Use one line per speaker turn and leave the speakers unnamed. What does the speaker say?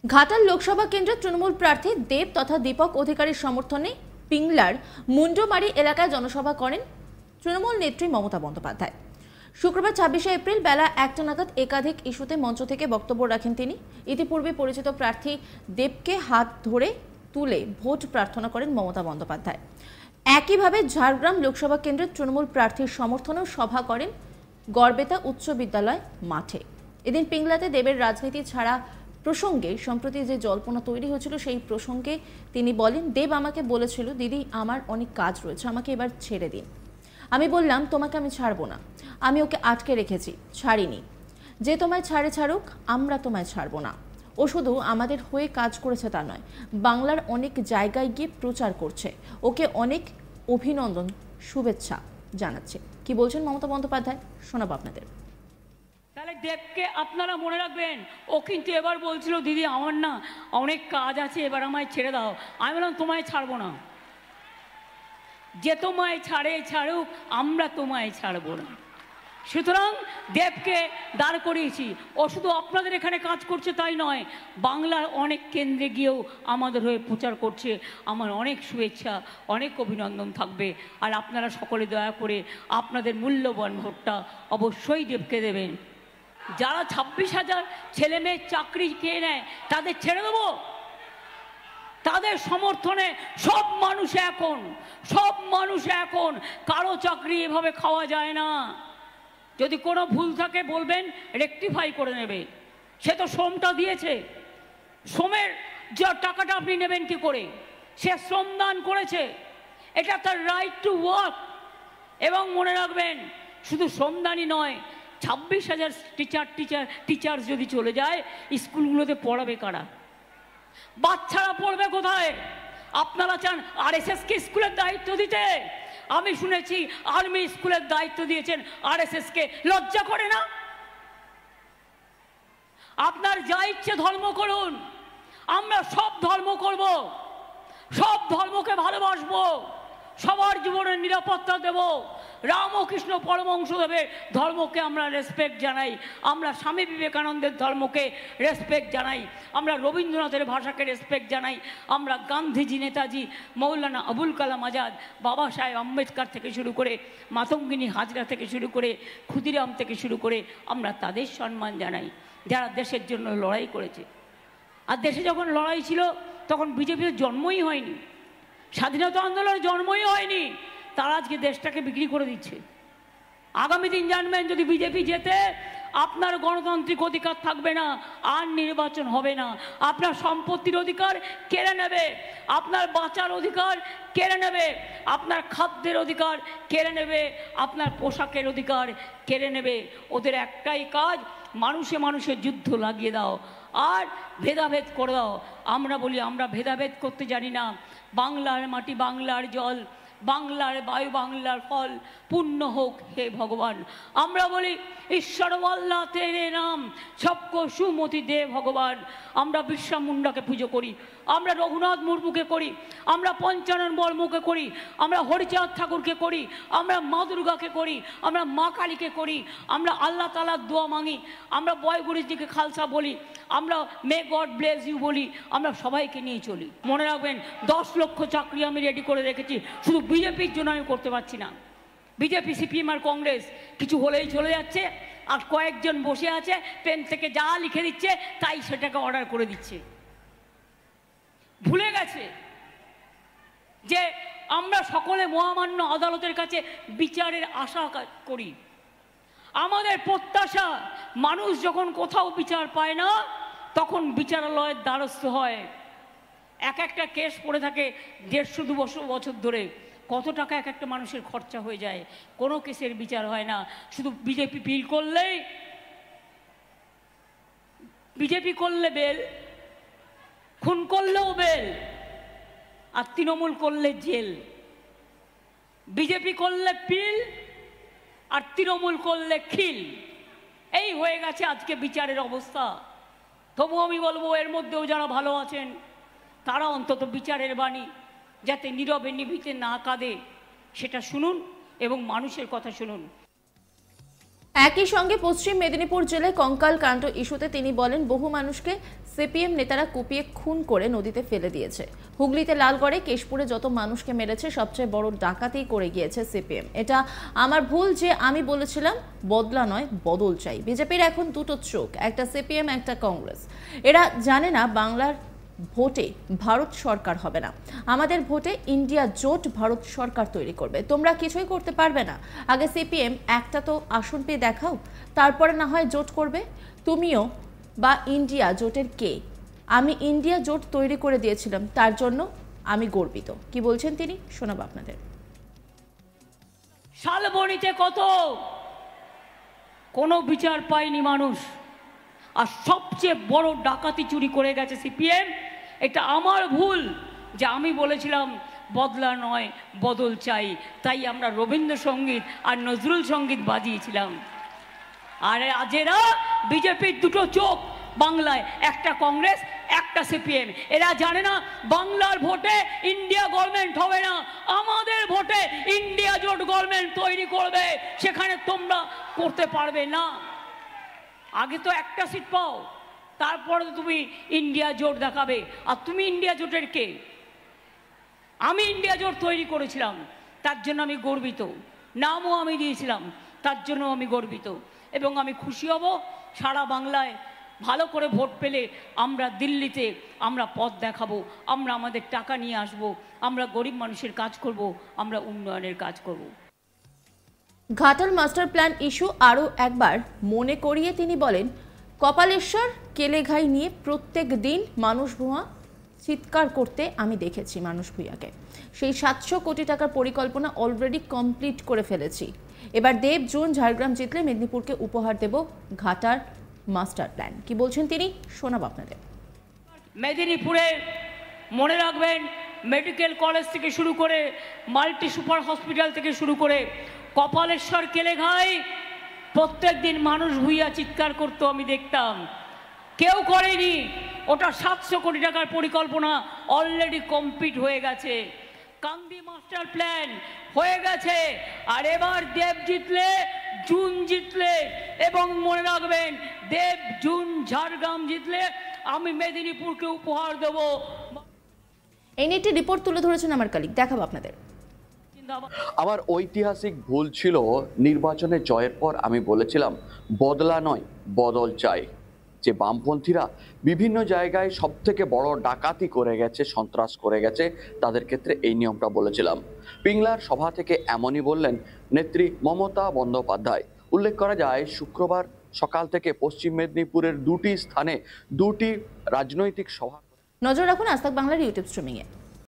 ঘাটাল লোকসভা কেন্দ্রের তৃণমূল প্রার্থী দেব তথা দীপক অধিকারীর সমর্থনে পিংলার মুন্ডমারি এলাকায় জনসভা করেন তৃণমূল নেত্রী মমতা বন্দ্যোপাধ্যায়। শুক্রবার ২৬শে এপ্রিল বেলা ১টা নাগাদ একাধিক ইস্যুতে মঞ্চ থেকে বক্তব্য রাখেন তিনি। ইতিপূর্বে পরিচিত প্রার্থী দেবকে হাত ধরে তুলে ভোট প্রার্থনা করেন মমতা বন্দ্যোপাধ্যায়। একইভাবে ঝাড়গ্রাম লোকসভা কেন্দ্রের তৃণমূল প্রার্থীর সমর্থনেও সভা করেন গড়বেতা উচ্চ বিদ্যালয় মাঠে। এদিন পিংলাতে দেবের রাজনীতি ছাড়া প্রসঙ্গে সম্প্রতি যে জল্পনা তৈরি হয়েছিল সেই প্রসঙ্গে তিনি বলেন, দেব আমাকে বলেছিল, দিদি আমার অনেক কাজ রয়েছে, আমাকে এবার ছেড়ে দিন। আমি বললাম, তোমাকে আমি ছাড়বো না, আমি ওকে আটকে রেখেছি, ছাড়িনি। যে তোমায় ছাড়ে ছাড়ুক, আমরা তোমায় ছাড়বো না। ও শুধু আমাদের হয়ে কাজ করেছে তা নয়, বাংলার অনেক জায়গায় গিয়ে প্রচার করছে। ওকে অনেক অভিনন্দন, শুভেচ্ছা জানাচ্ছে। কি বলছেন মমতা বন্দ্যোপাধ্যায়, শোনাবো আপনাদের।
তাহলে দেবকে আপনারা মনে রাখবেন, ও কিন্তু এবার বলছিল, দিদি আমার না অনেক কাজ আছে, এবার আমায় ছেড়ে দাও। আমি বললাম, তোমায় ছাড়বো না। যে তোমায় ছাড়ে ছাড়ুক, আমরা তোমায় ছাড়বো না। সুতরাং দেবকে দাঁড় করিয়েছি। ও শুধু আপনাদের এখানে কাজ করছে তাই নয়, বাংলার অনেক কেন্দ্রে গিয়েও আমাদের হয়ে প্রচার করছে। আমার অনেক শুভেচ্ছা, অনেক অভিনন্দন থাকবে। আর আপনারা সকলে দয়া করে আপনাদের মূল্যবান ভোটটা অবশ্যই দেবকে দেবেন। যারা ২৬,০০০ ছেলে মেয়ের চাকরি খেয়ে নেয় তাদের ছেড়ে দেবো? তাদের সমর্থনে সব মানুষ এখন কারো চাকরি এভাবে খাওয়া যায় না। যদি কোনো ভুল থাকে বলবেন, রেকটিফাই করে নেবে। সে তো শ্রমটা দিয়েছে, শ্রমের যা টাকাটা আপনি নেবেন কি করে? সে শ্রমদান করেছে, এটা তার রাইট টু ওয়ার্ক। এবং মনে রাখবেন, শুধু শ্রমদানই নয়, ২৬,০০০ টিচার্স যদি চলে যায়, স্কুলগুলোতে পড়াবে কারা? বাচ্চারা পড়বে কোথায়? আপনারা চান আরএসএসকে স্কুলের দায়িত্ব দিতে? আমি শুনেছি আর্মি স্কুলের দায়িত্ব দিয়েছেন আরএসএসকে। লজ্জা করে না? আপনার যা ইচ্ছে ধর্ম করুন, আমরা সব ধর্ম করব, সব ধর্মকে ভালোবাসবো, সবার জীবনের নিরাপত্তা দেব। রামকৃষ্ণ পরমহংসদেবের ধর্মকে আমরা রেসপেক্ট জানাই, আমরা স্বামী বিবেকানন্দের ধর্মকে রেসপেক্ট জানাই, আমরা রবীন্দ্রনাথের ভাষাকে রেসপেক্ট জানাই, আমরা গান্ধীজি, নেতাজি, মৌলানা আবুল কালাম আজাদ, বাবা সাহেব আম্বেদকর থেকে শুরু করে মাতঙ্গিনী হাজরা থেকে শুরু করে ক্ষুদিরাম থেকে শুরু করে আমরা তাদের সম্মান জানাই, যারা দেশের জন্য লড়াই করেছে। আর দেশে যখন লড়াই ছিল তখন বিজেপির জন্মই হয়নি, স্বাধীনতা আন্দোলনের জন্মই হয়নি। তারা আজকে দেশটাকে বিক্রি করে দিচ্ছে। আগামী দিন জানবেন, যদি বিজেপি জেতে, আপনার গণতান্ত্রিক অধিকার থাকবে না, আর নির্বাচন হবে না। আপনার সম্পত্তির অধিকার কেড়ে নেবে, আপনার বাঁচার অধিকার কেড়ে নেবে, আপনার খাদ্যের অধিকার কেড়ে নেবে, আপনার পোশাকের অধিকার কেড়ে নেবে। ওদের একটাই কাজ, মানুষে মানুষের যুদ্ধ লাগিয়ে দাও আর ভেদাভেদ করে দাও। আমরা বলি, আমরা ভেদাভেদ করতে জানি না। বাংলার মাটি, বাংলার জল, বাংলার বায়ু, বাংলার ফল পূর্ণ হোক হে ভগবান। আমরা বলি, ঈশ্বর আল্লাহ তেরে নাম সবকো সুমতি দে ভগবান। আমরা বিরসা মুন্ডাকে পুজো করি, আমরা রঘুনাথ মুর্মুকে করি, আমরা পঞ্চানন বর্মকে করি, আমরা হরিচাঁদ ঠাকুরকে করি, আমরা মা দুর্গাকে করি, আমরা মা কালীকে করি, আমরা আল্লাহ তাআলার দোয়া মাঙি, আমরা বয় গুরুজিকে খালসা বলি, আমরা মে গড ব্লেস ইউ বলি, আমরা সবাইকে নিয়ে চলি। মনে রাখবেন, ১০ লক্ষ চাকরি আমি রেডি করে রেখেছি, শুধু বিজেপির জন্য আমি করতে পারছি না। বিজেপি, সিপিএম আর কংগ্রেস কিছু হলেই চলে যাচ্ছে, আর কয়েকজন বসে আছে, পেন থেকে যা লিখে দিচ্ছে তাই সেটাকে অর্ডার করে দিচ্ছে। ভুলে গেছে যে আমরা সকলে মহামান্য আদালতের কাছে বিচারের আশা করি। আমাদের প্রত্যাশা, মানুষ যখন কোথাও বিচার পায় না, তখন বিচারালয়ের দ্বারস্থ হয়। একটা কেস পড়ে থাকে ১৫০-২০০ বছর ধরে, কত টাকা এক একটা মানুষের খরচা হয়ে যায়, কোনো কেসের বিচার হয় না। শুধু বিজেপি বিল করলেই, বিজেপি করলে বেল, খুন করলেও বেল, আর তৃণমূল করলে জেল। বিজেপি করলে পিল, আর তৃণমূল করলে খিল। এই হয়ে গেছে আজকে বিচারের অবস্থা। তবু আমি বলবো, এর মধ্যেও যারা ভালো আছেন তারা অন্তত বিচারের বাণী যাতে নীরবে নিভৃতে না কাঁদে সেটা শুনুন এবং মানুষের কথা শুনুন।
একই সঙ্গে পশ্চিম মেদিনীপুর জেলায় কঙ্কাল কাণ্ড ইস্যুতে তিনি বলেন, বহু মানুষকে সিপিএম নেতারা কুপিয়ে খুন করে নদীতে ফেলে দিয়েছে। হুগলিতে লালগড়ে, কেশপুরে যত মানুষকে মেরেছে সবচেয়ে বড় ডাকাতি করে গিয়েছে সিপিএম। এটা আমার ভুল যে আমি বলেছিলাম বদলা নয় বদল চাই। বিজেপির এখন দুটো চোখ, একটা সিপিএম, একটা কংগ্রেস। এরা জানে না বাংলার ভোটে ভারত সরকার হবে না, আমাদের ভোটে ইন্ডিয়া জোট ভারত সরকার তৈরি করবে। তোমরা কিছুই করতে পারবে না। আগে সিপিএম একটা তো আসন পেয়ে দেখাও, তারপরে না হয় জোট করবে। তুমিও বা ইন্ডিয়া জোটের কে? আমি ইন্ডিয়া জোট তৈরি করে দিয়েছিলাম, তার জন্য আমি গর্বিত। কি বলছেন তিনি, শোনাবো আপনাদের।
শালবনিতে কত কোনো বিচার পায়নি মানুষ, আর সবচেয়ে বড় ডাকাতি চুরি করে গেছে সিপিএম। এটা আমার ভুল যে আমি বলেছিলাম বদলা নয় বদল চাই, তাই আমরা রবীন্দ্রসঙ্গীত আর নজরুল সঙ্গীত বাজিয়েছিলাম। আর আজেরা বিজেপির দুটো চোখ বাংলায়, একটা কংগ্রেস একটা সিপিএম। এরা জানে না বাংলার ভোটে ইন্ডিয়া গভর্নমেন্ট হবে না, আমাদের ভোটে ইন্ডিয়া জোট গভর্নমেন্ট তৈরি করবে, সেখানে তোমরা করতে পারবে না। আগে তো একটা সিট পাও, তারপরে তুমি ইন্ডিয়া জোট দেখাবে। আর তুমি ইন্ডিয়া জোটের কে? আমি ইন্ডিয়া জোট তৈরি করেছিলাম, তার জন্য আমি গর্বিত। নামও আমি দিয়েছিলাম, তার জন্য আমি গর্বিত। এবং আমি খুশি হব সারা বাংলায় ভালো করে ভোট পেলে আমরা দিল্লিতে আমরা পথ দেখাবো, আমরা আমাদের টাকা নিয়ে আসব, আমরা গরিব মানুষের কাজ করব, আমরা উন্নয়নের কাজ করব।
ঘাটাল মাস্টার প্ল্যান ইস্যু আরও একবার মনে করিয়ে তিনি বলেন, কপালেশ্বর কেলেঘাই নিয়ে প্রত্যেক দিন মানুষ ভুয়া চিৎকার করতে আমি দেখেছি মানুষ ভুইয়াকে। সেই 700 কোটি টাকার পরিকল্পনা অলরেডি কমপ্লিট করে ফেলেছি। এবার দেব জুন ঝাড়গ্রাম জিতলে মেদিনীপুরকে উপহার দেব ঘাটার মাস্টার প্ল্যান। কি বলছেন তিনি, শোনাব আপনাদের।
মেদিনীপুরে মনে রাখবেন, মেডিকেল কলেজ থেকে শুরু করে মাল্টি সুপার হসপিটাল থেকে শুরু করে কপালেশ্বর কেলেঘাই প্রত্যেক দিন মানুষ ভুইয়া চিৎকার করতো আমি দেখতাম। কেউ করেনি। ওটা 700 কোটি টাকার পরিকল্পনা অলরেডি কমপ্লিট হয়ে গেছে। কান্দি মাস্টার প্ল্যান হয়ে গেছে। আর এবার দেব জিতলে, জুন জিতলে, এবং মনে রাখবেন দেব জুন ঝাড়গ্রাম জিতলে আমি মেদিনীপুরকে উপহার দেব।
এই নিয়ে একটি রিপোর্ট তুলে ধরেছেন আমার কলিগ, দেখাবো আপনাদের।
আমার ঐতিহাসিক ভুল ছিল, নির্বাচনে জয়ের পর আমি বলেছিলাম বদলা নয় বদল চাই। যে বামপন্থীরা বিভিন্ন জায়গায় সব থেকে বড় ডাকাতি করে গেছে, সন্ত্রাস করে গেছে, তাদের ক্ষেত্রে এই নিয়মটা বলেছিলাম। পিংলার সভা থেকে এমনই বললেন নেত্রী মমতা বন্দ্যোপাধ্যায়। উল্লেখ করা যায়, শুক্রবার সকাল থেকে পশ্চিম মেদিনীপুরের দুটি স্থানে দুটি রাজনৈতিক সভা।
নজর রাখুন আজ তাক বাংলার ইউটিউব স্ট্রিমিংয়ে।